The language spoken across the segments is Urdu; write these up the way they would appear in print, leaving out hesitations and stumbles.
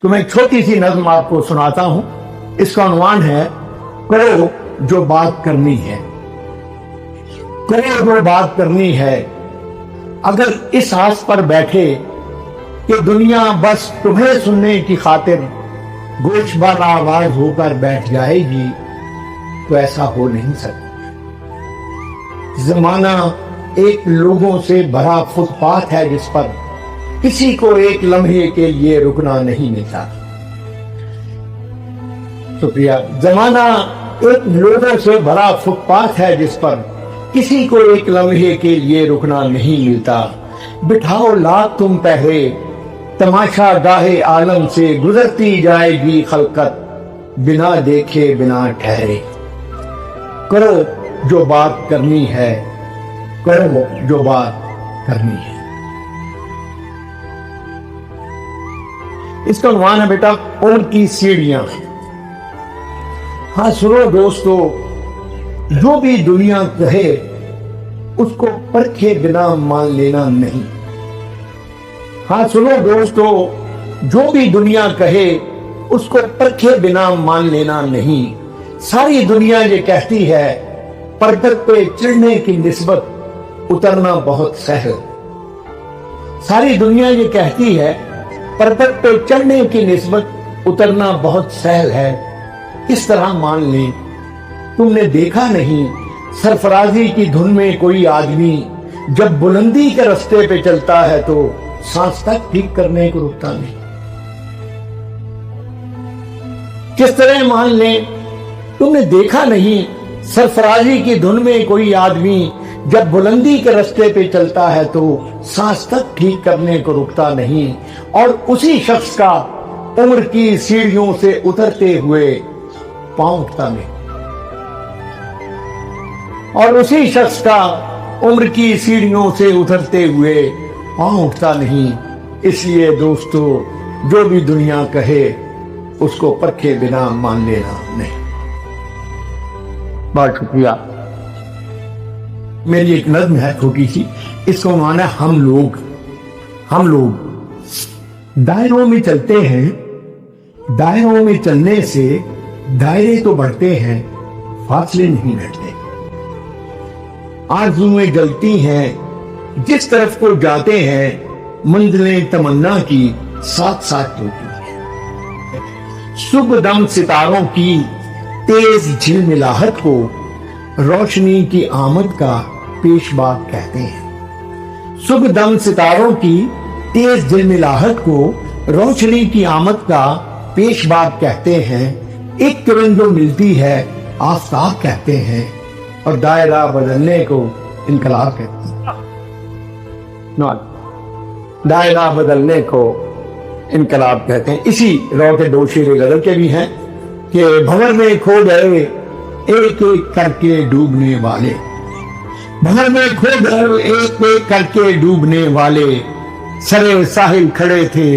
تو میں ایک چھوٹی سی نظم آپ کو سناتا ہوں. اس کا عنوان ہے کرو جو بات کرنی ہے. کرو جو بات کرنی ہے. اگر اس آس پر بیٹھے کہ دنیا بس تمہیں سننے کی خاطر گوش بار آواز ہو کر بیٹھ جائے گی تو ایسا ہو نہیں سکتا. زمانہ ایک لوگوں سے بھرا فٹ پاتھ ہے جس پر کسی کو ایک لمحے کے لیے رکنا نہیں ملتا. شکریہ. زمانہ ایک لوگوں سے بھرا فٹ پاتھ ہے جس پر کسی کو ایک لمحے کے لیے رکنا نہیں ملتا. بٹھاؤ لاکھ تم پہرے تماشا گاہے عالم سے گزرتی جائے گی خلقت بنا دیکھے بنا ٹھہرے. کرو جو بات کرنی ہے. کرو جو بات کرنی ہے. اس کا عنوان ہے بیٹا عمر کی سیڑھیاں. ہاں سنو دوستو، جو بھی دنیا کہے اس کو پرکھے بنا مان لینا نہیں. ہاں سنو دوستو، جو بھی دنیا کہے اس کو پرکھے بنا مان لینا نہیں. ساری دنیا یہ کہتی ہے پردت پہ چڑھنے کی نسبت اترنا بہت سہل. ساری دنیا یہ کہتی ہے پردت پہ چڑھنے کی نسبت اترنا بہت سہل ہے. کس طرح مان لیں؟ تم نے دیکھا نہیں سرفرازی کی دھن میں کوئی آدمی جب بلندی کے رستے پہ چلتا ہے تو سانس تک ٹھیک کرنے کو رکتا نہیں. کس طرح مان لیں؟ تم نے دیکھا نہیں سرفرازی کی دھن میں کوئی آدمی جب بلندی کے رستے پہ چلتا ہے تو سانس تک ٹھیک کرنے کو رکتا نہیں. اور اسی شخص کا عمر کی سیڑھیوں سے اترتے ہوئے پاؤں اٹھتا نہیں. اور اسی شخص کا عمر کی سیڑھیوں سے اترتے ہوئے پاؤں اٹھتا نہیں. اس لیے دوستو، جو بھی دنیا کہے اس کو پرکھے بنا مان لینا نہیں. بہت شکریہ. میری ایک نظم ہے چھوٹی سی، اس کو مانا ہم لوگ دائروں میں چلتے ہیں. دائروں میں چلنے سے دائرے تو بڑھتے ہیں، فاصلے نہیں گھٹتے. آرزویں جلتی ہیں جس طرف کو جاتے ہیں، منزلیں تمنا کی ساتھ ساتھ ہوتی ہیں. صبح دم ستاروں کی تیز جھلملاہٹ کو روشنی کی آمد کا پیش بات کہتے ہیں. صبح دم ستاروں کی تیز جھلملاہٹ کو روشنی کی آمد کا پیش بات کہتے ہیں. ایک کرن جو ملتی ہے آفتاب کہتے ہیں، اور دائرہ بدلنے کو انقلاب کہتے ہیں. دائرہ بدلنے کو انقلاب کہتے ہیں. اسی رو کے دو شعر غزل کے بھی ہیں کہ بھنور میں کھو گئے ایک ایک کر کے ڈوبنے والے. بھنور میں کھو گئے ایک ایک کر کے ڈوبنے والے، سرے ساحل کھڑے تھے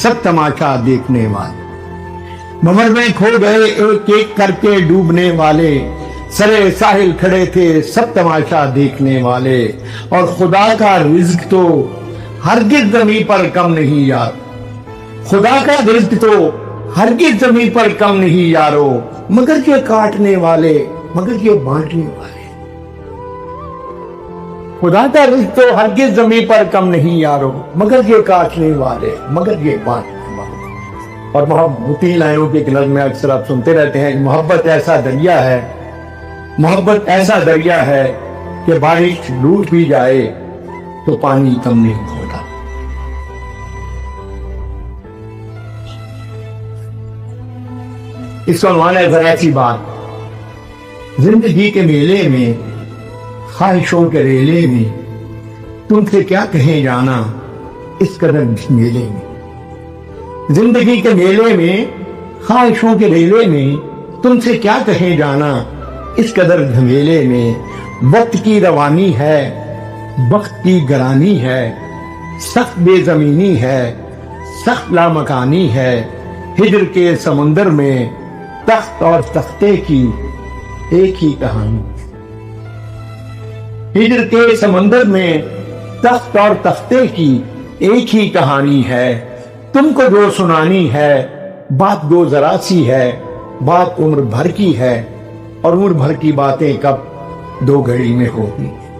سب تماشا دیکھنے والے. بھنور میں کھو گئے ایک ایک کر کے ڈوبنے والے، سرے ساحل کھڑے تھے سب تماشا دیکھنے والے. اور خدا کا رزق تو ہرگز زمین پر کم نہیں یار. خدا کا رزق تو ہرگز زمین پر کم نہیں یارو، مگر یہ کاٹنے والے، مگر یہ بانٹنے والے. خدا کا رزق تو ہرگز زمین پر کم نہیں یارو، مگر یہ کاٹنے والے، مگر یہ بانٹنے والے. اور محبت لائنوں کی ایک نظم میں اکثر آپ سنتے رہتے ہیں، محبت ایسا دریا ہے، محبت ایسا دریا ہے کہ بارش لوٹ بھی جائے تو پانی کم نہیں ہوتا. اس کا عنوان ہے ذرا سی بات. زندگی کے میلے میں خواہشوں کے ریلے میں تم سے کیا کہیں جانا اس قدر میلے میں. زندگی کے میلے میں خواہشوں کے ریلے میں تم سے کیا کہیں جانا اس قدر جھمیلے میں. وقت کی روانی ہے، وقت کی گرانی ہے، سخت بے زمینی ہے، سخت لامکانی ہے. ہجر کے سمندر میں تخت اور تختے کی ایک ہی کہانی. ہجر کے سمندر میں تخت اور تختے کی ایک ہی کہانی ہے. تم کو جو سنانی ہے بات دو ذرا سی ہے، بات عمر بھر کی ہے، اور عمر بھر کی باتیں کب دو گھڑی میں ہوتی ہیں۔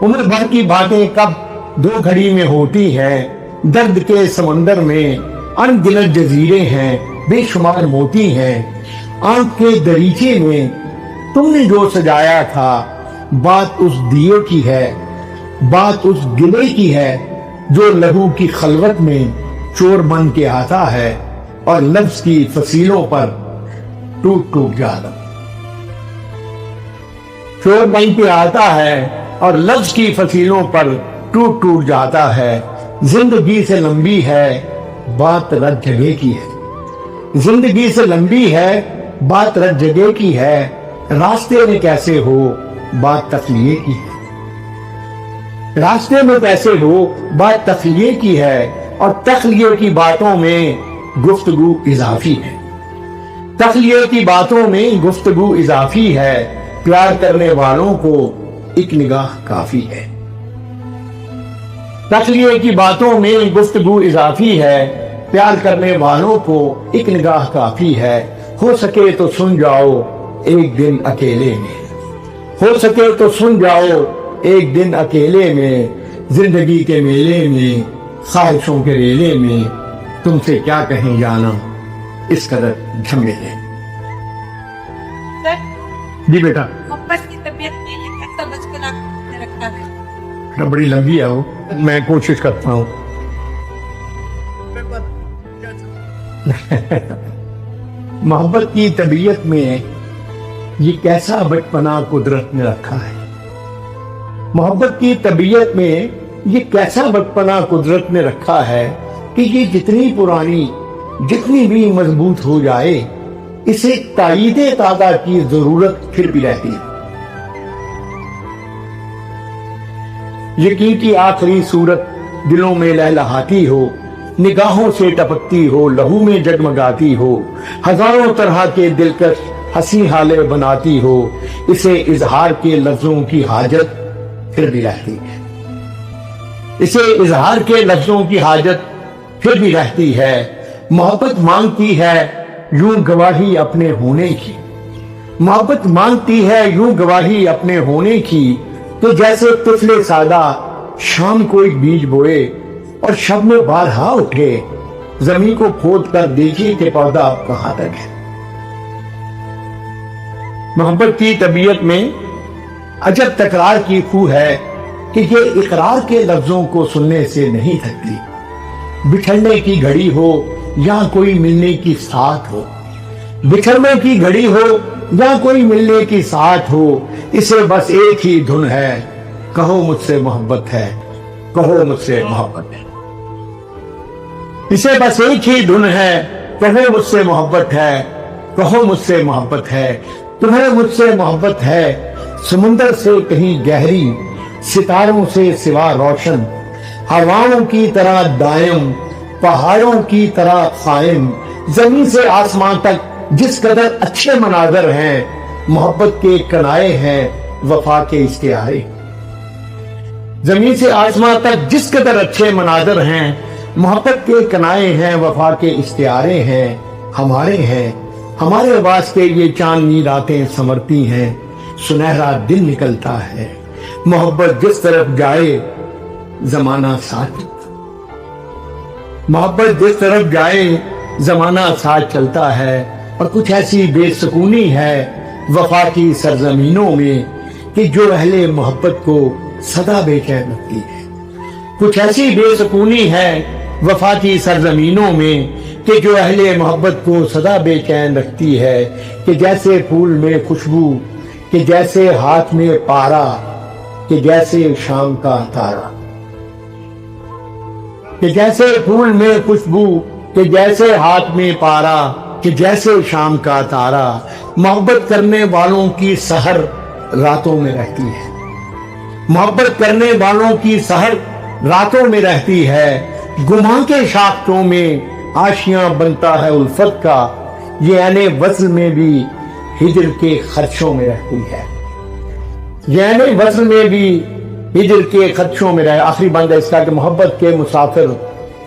عمر بھر کی باتیں کب دو گھڑی میں ہوتی ہیں، درد کے سمندر میں ان گنت جزیرے ہیں، بے شمار موتی ہیں، آنکھ کے دریچے میں تم نے جو سجایا تھا، بات اس دیے کی ہے، بات اس گلے کی ہے جو لہو کی خلوت میں چور بن کے آتا ہے اور لفظ کی فصیلوں پر ٹوٹ ٹوٹ جاتا، چور بن کے آتا ہے اور لفظ کی فصیلوں پر ٹوٹ ٹوٹ جاتا ہے۔ زندگی سے لمبی ہے بات رت جگہ کی ہے، زندگی سے لمبی ہے بات رت جگہ کی ہے، راستے میں کیسے ہو بات تخلیے کی ہے، راستے میں کیسے ہو بات تخلیے کی ہے، اور تخلیے کی باتوں میں گفتگو اضافی ہے، تخلیے کی باتوں میں گفتگو اضافی ہے، پیار کرنے والوں کو ایک نگاہ کافی ہے، تخلیے کی باتوں میں گفتگو اضافی ہے، پیار کرنے والوں کو ایک نگاہ کافی ہے، ہو سکے تو سن جاؤ ایک دن اکیلے میں، ہو سکے تو سن جاؤ ایک دن اکیلے میں، زندگی کے میلے میں خواہشوں کے ریلے میں تم سے کیا کہیں جانا اس قدر جھمیلے۔ جی بیٹا، محبت کی طبیعت میں یہ کیسا بچپن آپ نے رکھا ہے؟ بڑی لمبی ہے وہ، میں کوشش کرتا ہوں۔ محبت کی طبیعت میں یہ کیسا بچپنا قدرت نے رکھا ہے، محبت کی طبیعت میں یہ کیسا بچپنا قدرت نے رکھا ہے کہ یہ جتنی پرانی جتنی بھی مضبوط ہو جائے اسے تائید تازہ کی ضرورت پھر بھی رہتی ہے۔ یقین کی آخری صورت دلوں میں لہلہاتی ہو، نگاہوں سے ٹپکتی ہو، لہو میں جگمگاتی ہو، ہزاروں طرح کے دلکش ہنسی حالے بناتی ہو، اسے اظہار کے لفظوں کی حاجت پھر بھی رہتی ہے، اسے اظہار کے لفظوں کی حاجت پھر بھی رہتی ہے۔ محبت مانگتی ہے یوں گواہی اپنے ہونے کی، محبت مانگتی ہے یوں گواہی اپنے ہونے کی، تو جیسے طفل سادہ شام کو ایک بیج بوئے اور شب میں بارہا اٹھے، زمین کو کھود کر دیکھے کہ پودا اب کہاں تک ہے۔ محبت کی طبیعت میں عجب تکرار کی خو ہے کہ یہ اقرار کے لفظوں کو سننے سے نہیں تھکتی، بچھڑنے کی گھڑی ہو یا کوئی ملنے کی ساتھ ہو، بچھڑنے کی گھڑی ہو یا کوئی ملنے کی ساتھ ہو، اسے بس ایک ہی دھن ہے، کہو مجھ سے محبت ہے، کہو مجھ سے محبت ہے، اسے بس ایک ہی دھن ہے، کہو مجھ سے محبت ہے، کہو مجھ سے محبت ہے، تمہیں مجھ سے محبت ہے، سمندر سے کہیں گہری، ستاروں سے سوا روشن، ہواؤں کی طرح دائم، پہاڑوں کی طرح قائم، زمین سے آسمان تک جس قدر اچھے مناظر ہیں، محبت کے کنائے ہیں وفا کے استعارے، زمین سے آسمان تک جس قدر اچھے مناظر ہیں، محبت کے کنائے ہیں وفا کے استعارے ہیں، ہمارے ہیں، ہمارے واسطے یہ چاندنی راتیں سنورتی ہیں، سنہرا دن نکلتا ہے، محبت جس طرف جائے زمانہ ساتھ، محبت جس طرف جائے زمانہ ساتھ چلتا ہے، اور کچھ ایسی بے سکونی ہے وفا کی سرزمینوں میں کہ جو اہل محبت کو سدا بے چین رکھتی ہے، کچھ ایسی بے سکونی ہے وفا کی سرزمینوں میں کہ جو اہل محبت کو سدا بے چین رکھتی ہے، کہ جیسے پھول میں خوشبو، کہ جیسے ہاتھ میں پارا، کہ جیسے شام کا تارا، کہ جیسے پھول میں خوشبو، کہ جیسے ہاتھ میں پارا، کہ جیسے شام کا تارا، محبت کرنے والوں کی سحر راتوں میں رہتی ہے، محبت کرنے والوں کی سحر راتوں میں رہتی ہے، گماں کے شاختوں میں آشیاں بنتا ہے الفت کا، یہ عین وصل میں بھی ہجر کے خدشوں میں رہتی ہے، یہ عین وصل میں بھی ہجر کے خدشوں میں رہے۔ آخری بند ہے اس کا کہ محبت کے مسافر